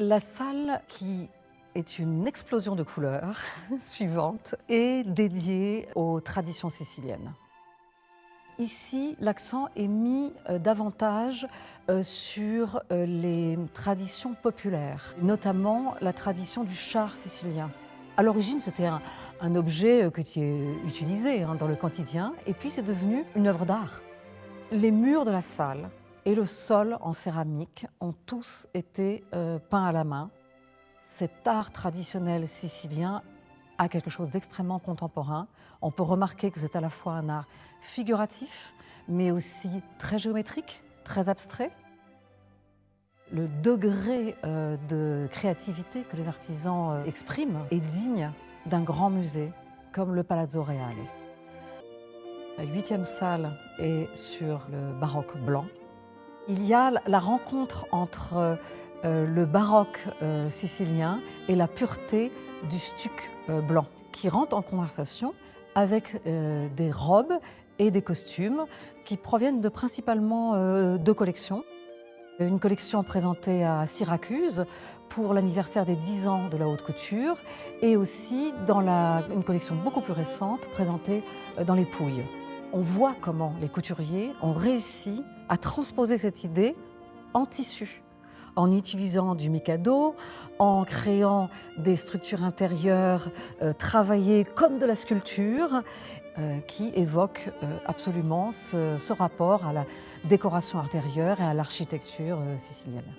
La salle, qui est une explosion de couleurs suivante, est dédiée aux traditions siciliennes. Ici, l'accent est mis davantage sur les traditions populaires, notamment la tradition du char sicilien. À l'origine, c'était un objet qui est utilisé dans le quotidien, et puis c'est devenu une œuvre d'art. Les murs de la salle et le sol en céramique ont tous été peints à la main. Cet art traditionnel sicilien a quelque chose d'extrêmement contemporain. On peut remarquer que c'est à la fois un art figuratif, mais aussi très géométrique, très abstrait. Le degré de créativité que les artisans expriment est digne d'un grand musée comme le Palazzo Reale. La 8e salle est sur le baroque blanc. Il y a la rencontre entre le baroque sicilien et la pureté du stuc blanc, qui rentre en conversation avec des robes et des costumes qui proviennent principalement deux collections. Une collection présentée à Syracuse pour l'anniversaire des 10 ans de la haute couture, et aussi dans une collection beaucoup plus récente présentée dans les Pouilles. On voit comment les couturiers ont réussi à transposer cette idée en tissu, en utilisant du mikado, en créant des structures intérieures travaillées comme de la sculpture, qui évoquent absolument ce rapport à la décoration intérieure et à l'architecture sicilienne.